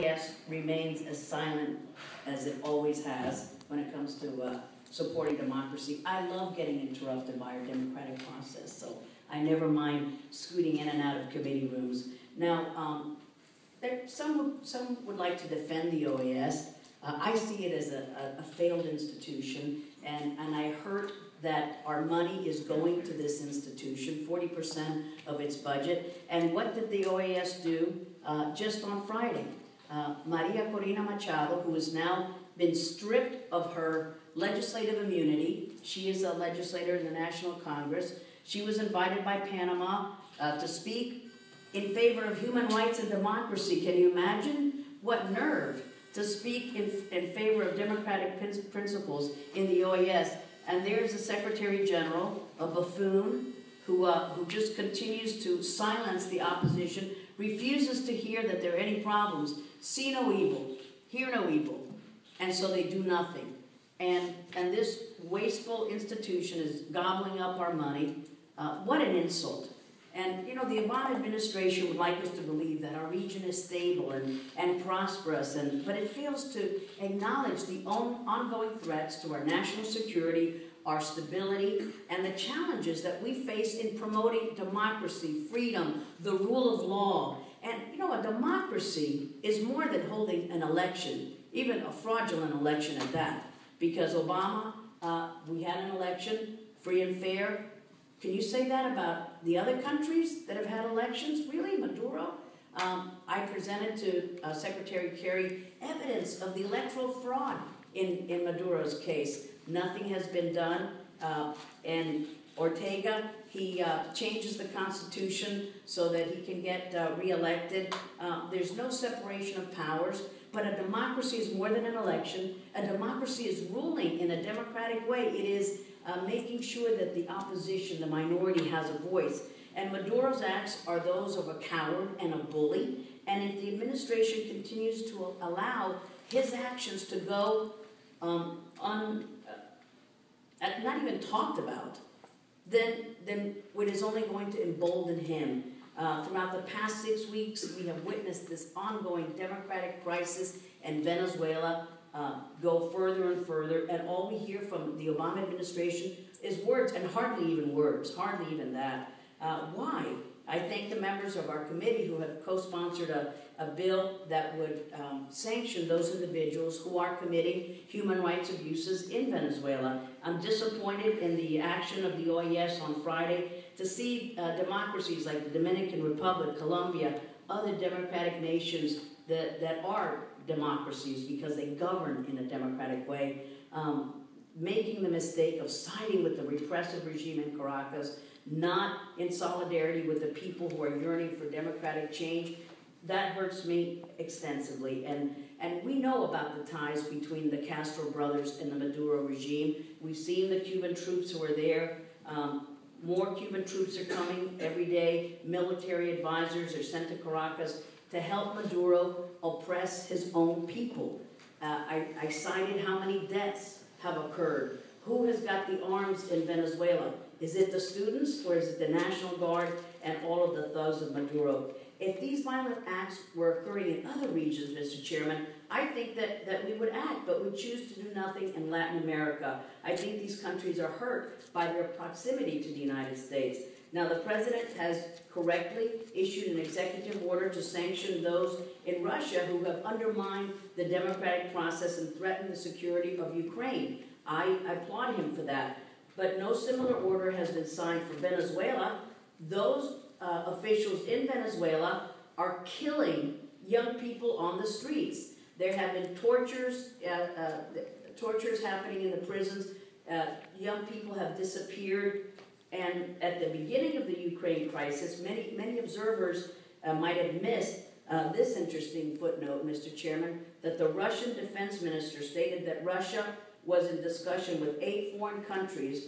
OAS remains as silent as it always has when it comes to supporting democracy. I love getting interrupted by our democratic process, so I never mind scooting in and out of committee rooms. Now, some would like to defend the OAS. I see it as a failed institution, and I heard that our money is going to this institution, 40% of its budget. And what did the OAS do just on Friday? Maria Corina Machado, who has now been stripped of her legislative immunity, she is a legislator in the National Congress. She was invited by Panama to speak in favor of human rights and democracy. Can you imagine? What nerve to speak in favor of democratic principles in the OAS. And there's the Secretary General, a buffoon, who just continues to silence the opposition, refuses to hear that there are any problems, see no evil, hear no evil, and so they do nothing. And this wasteful institution is gobbling up our money. What an insult. And, you know, the Obama administration would like us to believe that our region is stable and prosperous, but it fails to acknowledge the ongoing threats to our national security, our stability, and the challenges that we face in promoting democracy, freedom, the rule of law. And, you know, a democracy is more than holding an election, even a fraudulent election at that. Because Obama, we had an election, free and fair. Can you say that about the other countries that have had elections? Really, Maduro? I presented to Secretary Kerry evidence of the electoral fraud in Maduro's case. Nothing has been done. And Ortega, he changes the Constitution so that he can get reelected. There's no separation of powers, but a democracy is more than an election. A democracy is ruling in a democratic way. It is making sure that the opposition, the minority, has a voice. And Maduro's acts are those of a coward and a bully. And if the administration continues to allow his actions to go not even talked about, then it is only going to embolden him. Throughout the past 6 weeks, we have witnessed this ongoing democratic crisis in Venezuela go further and further, and all we hear from the Obama administration is words, and hardly even words, hardly even that. Why? I thank the members of our committee who have co-sponsored a bill that would sanction those individuals who are committing human rights abuses in Venezuela. I'm disappointed in the action of the OAS on Friday to see democracies like the Dominican Republic, Colombia, other democratic nations that are democracies because they govern in a democratic way, making the mistake of siding with the repressive regime in Caracas, not in solidarity with the people who are yearning for democratic change. That hurts me extensively. And we know about the ties between the Castro brothers and the Maduro regime. We've seen the Cuban troops who are there. More Cuban troops are coming every day. Military advisors are sent to Caracas to help Maduro oppress his own people. I cited how many deaths have occurred. Who has got the arms in Venezuela? Is it the students, or is it the National Guard and all of the thugs of Maduro? If these violent acts were occurring in other regions, Mr. Chairman, I think that we would act, but we choose to do nothing in Latin America. I think these countries are hurt by their proximity to the United States. Now, the President has correctly issued an executive order to sanction those in Russia who have undermined the democratic process and threatened the security of Ukraine. I applaud him for that. But no similar order has been signed for Venezuela. Those officials in Venezuela are killing young people on the streets. There have been tortures happening in the prisons. Young people have disappeared. And at the beginning of the Ukraine crisis, many observers might have missed this interesting footnote, Mr. Chairman, that the Russian defense minister stated that Russia was in discussion with 8 foreign countries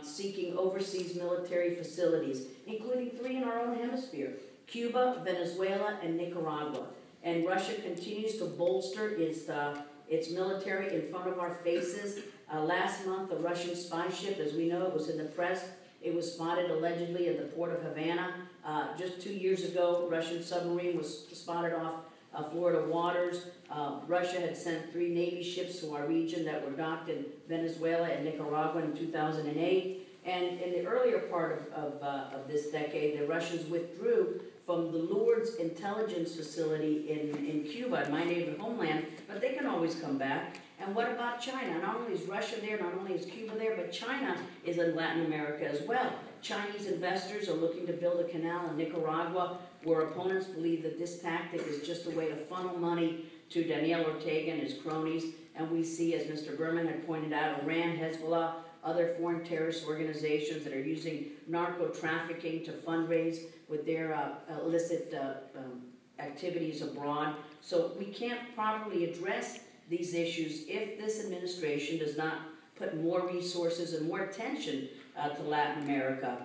seeking overseas military facilities, including 3 in our own hemisphere, Cuba, Venezuela, and Nicaragua. And Russia continues to bolster its military in front of our faces. Last month, a Russian spy ship, as we know, it was in the press. It was spotted allegedly at the port of Havana. Just 2 years ago, a Russian submarine was spotted off Florida waters. Russia had sent 3 Navy ships to our region that were docked in Venezuela and Nicaragua in 2008. And in the earlier part of this decade, the Russians withdrew from the Lourdes intelligence facility in Cuba, my native homeland, but they can always come back. And what about China? Not only is Russia there, not only is Cuba there, but China is in Latin America as well. Chinese investors are looking to build a canal in Nicaragua, where opponents believe that this tactic is just a way to funnel money to Daniel Ortega and his cronies. And we see, as Mr. Berman had pointed out, Iran, Hezbollah, other foreign terrorist organizations that are using narco-trafficking to fundraise with their illicit activities abroad. So we can't properly address these issues if this administration does not put more resources and more attention to Latin America.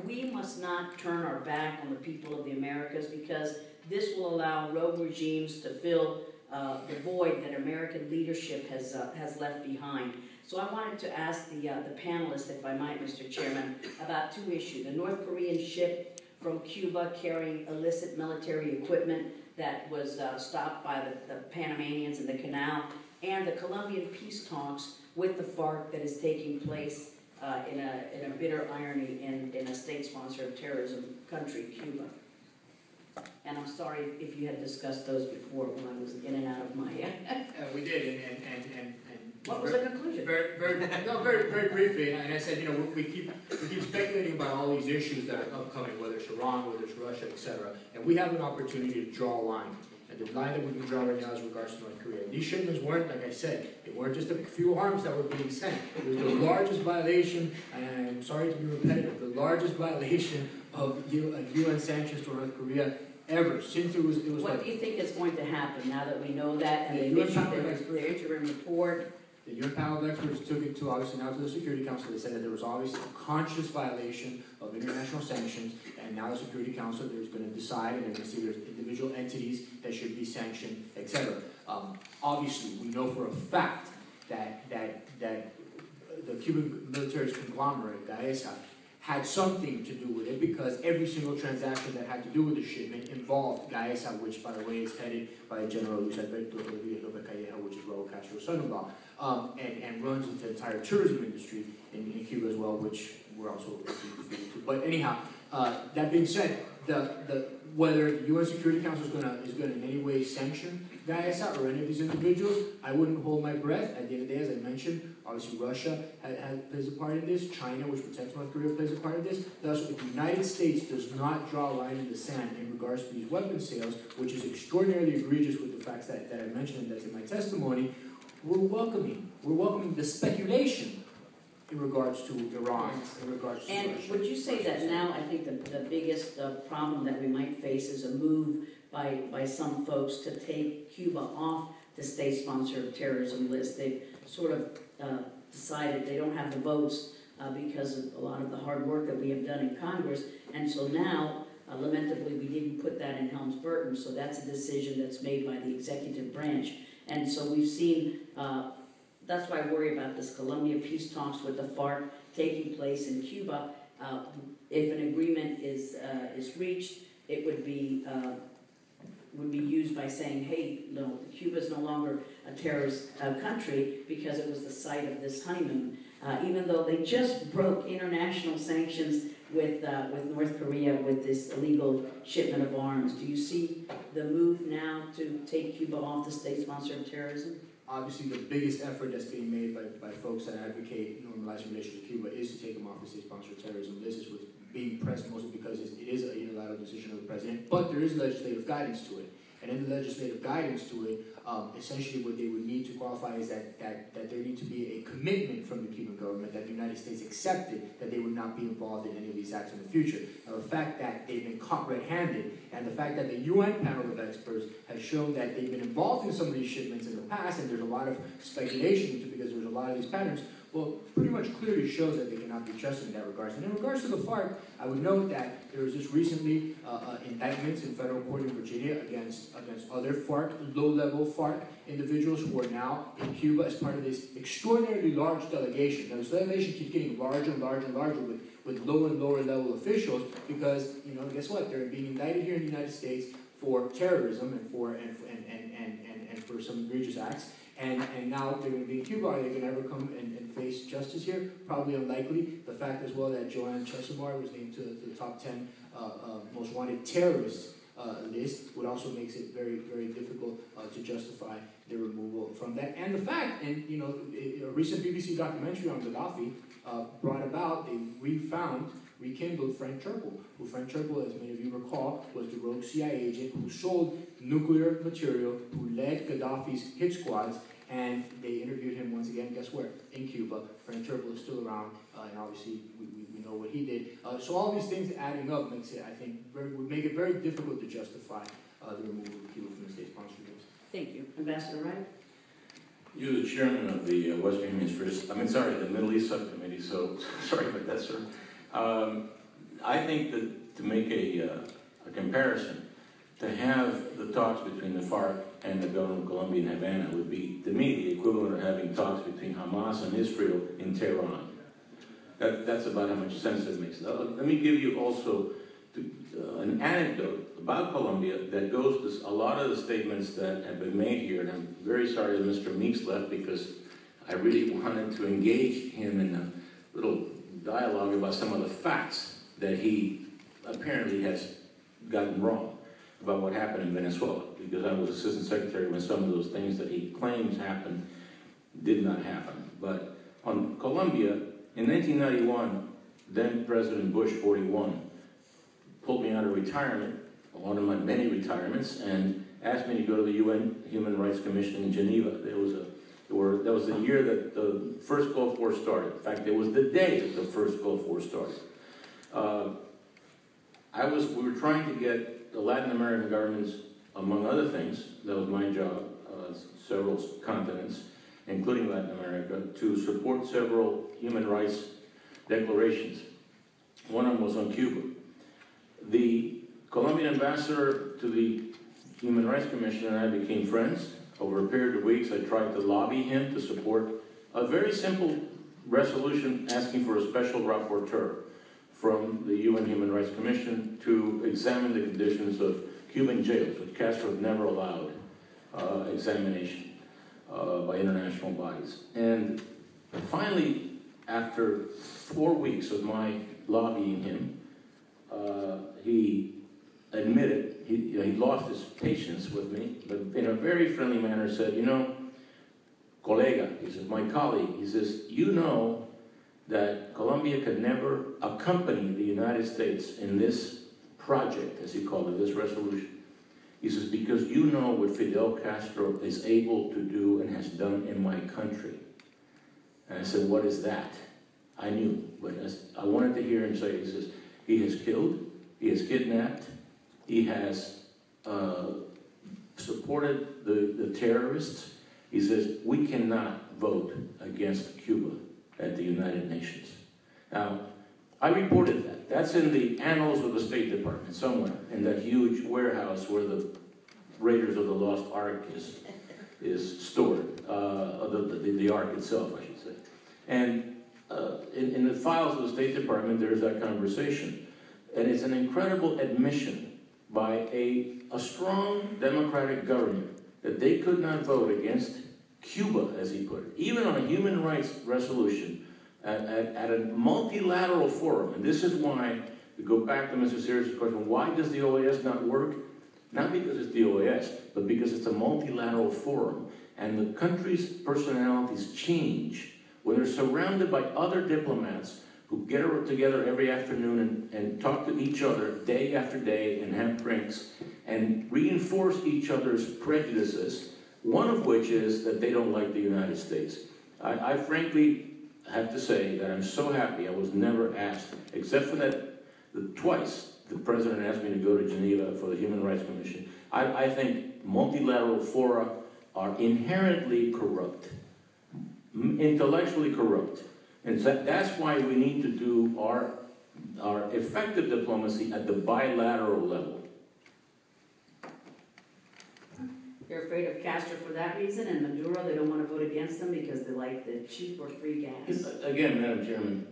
We must not turn our back on the people of the Americas, because this will allow rogue regimes to fill the void that American leadership has left behind. So I wanted to ask the panelists, if I might, Mr. Chairman, about 2 issues. The North Korean ship from Cuba carrying illicit military equipment that was stopped by the Panamanians in the canal, and the Colombian peace talks with the FARC that is taking place in a bitter irony in a state sponsor of terrorism country, Cuba. And I'm sorry if you had discussed those before when I was in and out of my... We did, and what was the conclusion? Very briefly, and I said, we keep speculating about all these issues that are upcoming, whether it's Iran, whether it's Russia, etc. And we have an opportunity to draw a line. And the line that we can draw right now is regards to North Korea. These shipments weren't, like I said, they weren't just a few arms that were being sent. It was the largest violation, and I'm sorry to be repetitive, the largest violation of UN sanctions to North Korea ever, since it was what do you think is going to happen now that we know that, and they issued their interim report? The UN panel of experts took it to, obviously, now to the Security Council. They said that there was obviously a conscious violation of international sanctions, and now the Security Council is going to decide, and they're going to see there's individual entities that should be sanctioned, etc. Obviously, we know for a fact that the Cuban military's conglomerate, Gaesa, had something to do with it, because every single transaction that had to do with the shipment involved Gaesa, which, by the way, is headed by General Luis Alberto Rodríguez Calleja, which is Raúl Castro's son-in-law, and runs the entire tourism industry in Cuba as well, which we're also looking to. But anyhow, that being said, whether the UN Security Council is going to in any way sanction Gaesa or any of these individuals, I wouldn't hold my breath. At the end of the day, as I mentioned, obviously Russia plays a part in this. China, which protects North Korea, plays a part in this. Thus, if the United States does not draw a line in the sand in regards to these weapons sales, which is extraordinarily egregious with the facts that I mentioned and that's in my testimony, we're welcoming the speculation in regards to Iran, in regards to and Russia. Would you say that now, I think the biggest problem that we might face is a move by some folks to take Cuba off the state-sponsored terrorism list? They've sort of decided they don't have the votes because of a lot of the hard work that we have done in Congress, and so now, lamentably, we didn't put that in Helms-Burton, so that's a decision that's made by the executive branch. And so we've seen, that's why I worry about this Colombia peace talks with the FARC taking place in Cuba. If an agreement is reached, it would be used by saying, hey, no, Cuba's no longer a terrorist country because it was the site of this honeymoon. Even though they just broke international sanctions with North Korea with this illegal shipment of arms. Do you see the move now to take Cuba off the state sponsor of terrorism? Obviously, the biggest effort that's being made by folks that advocate normalizing relations with Cuba is to take them off the state sponsor of terrorism. This is what's being pressed mostly because it is a unilateral decision of the president, but there is legislative guidance to it. And in the legislative guidance to it, essentially what they would need to qualify is that there need to be a commitment from the Cuban government that the United States accepted that they would not be involved in any of these acts in the future. Now, the fact that they've been caught red-handed, and the fact that the UN panel of experts has shown that they've been involved in some of these shipments in the past, and there's a lot of speculation into because there's a lot of these patterns, well, pretty much clearly shows that they cannot be trusted in that regard. And in regards to the FARC, I would note that there was just recently indictments in federal court in Virginia against other FARC, low-level FARC individuals who are now in Cuba as part of this extraordinarily large delegation. Now, this delegation keeps getting larger and larger and larger with lower and lower level officials because, guess what? They're being indicted here in the United States for terrorism and for some egregious acts. And now they're going to be in Cuba. Are they going to ever come and face justice here? Probably unlikely. The fact as well that Joanne Chesimard was named to the top 10 most wanted terrorists list would also makes it very, very difficult to justify their removal from that. And the fact, and you know, a recent BBC documentary on Gaddafi brought about, they rekindled Frank Churchill, who Frank Churchill, as many of you recall, was the rogue CIA agent who sold nuclear material, who led Gaddafi's hit squads, and they interviewed him once again, guess where? In Cuba. Frank Churchill is still around, and obviously we know what he did. So all these things adding up makes it, I think, would make it very difficult to justify the removal of Cuba from the state-sponsored list. Thank you. Ambassador Wright? You're the chairman of the Western Hemisphere, the Middle East Subcommittee, so sorry about that, sir. I think that to make a comparison, to have the talks between the FARC and the government of Colombia in Havana would be, to me, the equivalent of having talks between Hamas and Israel in Tehran. That's about how much sense it makes. Let me give you also an anecdote about Colombia that goes to a lot of the statements that have been made here, and I'm very sorry that Mr. Meeks left because I really wanted to engage him in a little dialogue about some of the facts that he apparently has gotten wrong about what happened in Venezuela, because I was assistant secretary when some of those things that he claims happened did not happen. But on Colombia, in 1991, then President Bush, 41, pulled me out of retirement, one of my many retirements, and asked me to go to the UN Human Rights Commission in Geneva. That was the year that the first Gulf War started. In fact, it was the day that the first Gulf War started. We were trying to get the Latin American governments, among other things, that was my job, several continents, including Latin America, to support several human rights declarations. One of them was on Cuba. The Colombian ambassador to the Human Rights Commission and I became friends. Over a period of weeks, I tried to lobby him to support a very simple resolution asking for a special rapporteur from the UN Human Rights Commission to examine the conditions of Cuban jails, which Castro never allowed examination by international bodies. And finally, after 4 weeks of my lobbying him, he admitted he lost his patience with me, but in a very friendly manner said, you know, colega, he says, my colleague, he says, you know that Colombia could never accompany the United States in this project, as he called it, this resolution. He says, because you know what Fidel Castro is able to do and has done in my country. And I said, what is that? I knew, but I wanted to hear him say, he says, he has killed, he has kidnapped, he has supported the terrorists. He says, we cannot vote against Cuba at the United Nations. Now, I reported that. That's in the annals of the State Department somewhere, in that huge warehouse where the Raiders of the Lost Ark is stored, the Ark itself, I should say. And in the files of the State Department, there's that conversation. And it's an incredible admission by a strong democratic government that they could not vote against Cuba, as he put it, even on a human rights resolution at a multilateral forum. And this is why, to go back to Mr. Sears' question, why does the OAS not work? Not because it's the OAS, but because it's a multilateral forum. And the country's personalities change when they're surrounded by other diplomats who get together every afternoon and talk to each other day after day and have drinks and reinforce each other's prejudices, one of which is that they don't like the United States. I frankly have to say that I'm so happy I was never asked, except for that twice the president asked me to go to Geneva for the Human Rights Commission. I think multilateral fora are inherently corrupt, intellectually corrupt. And so that's why we need to do our effective diplomacy at the bilateral level. They're afraid of Castro for that reason, and Maduro, they don't want to vote against them because they like the cheap or free gas. Again, Madam Chairman,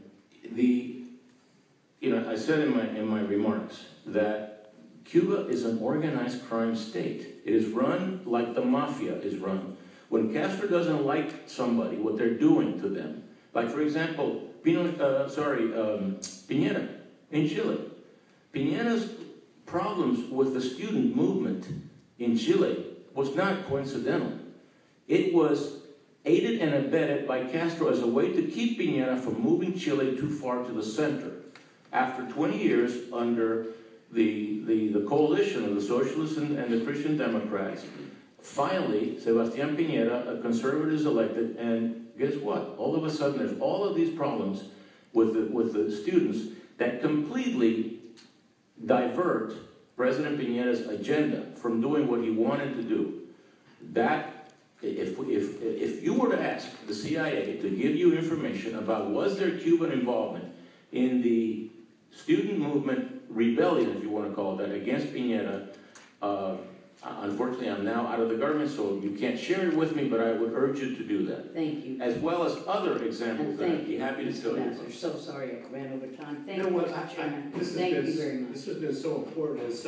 I said in my remarks that Cuba is an organized crime state. It is run like the mafia is run. When Castro doesn't like somebody, what they're doing to them, like for example, Piñera in Chile. Piñera's problems with the student movement in Chile was not coincidental. It was aided and abetted by Castro as a way to keep Piñera from moving Chile too far to the center. After 20 years under the coalition of the socialists and the Christian Democrats, finally, Sebastián Piñera, a conservative, is elected, and guess what? All of a sudden, there's all of these problems with the students that completely divert President Piñera's agenda from doing what he wanted to do. That, if you were to ask the CIA to give you information about was there Cuban involvement in the student movement rebellion, if you want to call it that, against Piñera, unfortunately, I'm now out of the government, so you can't share it with me, but I would urge you to do that. Thank you. As well as other examples that I'd be happy to tell you. I'm so sorry I ran over time. Thank You know you, what, Mr. Chairman. this has Thank been- you very much. This has been so important. It's,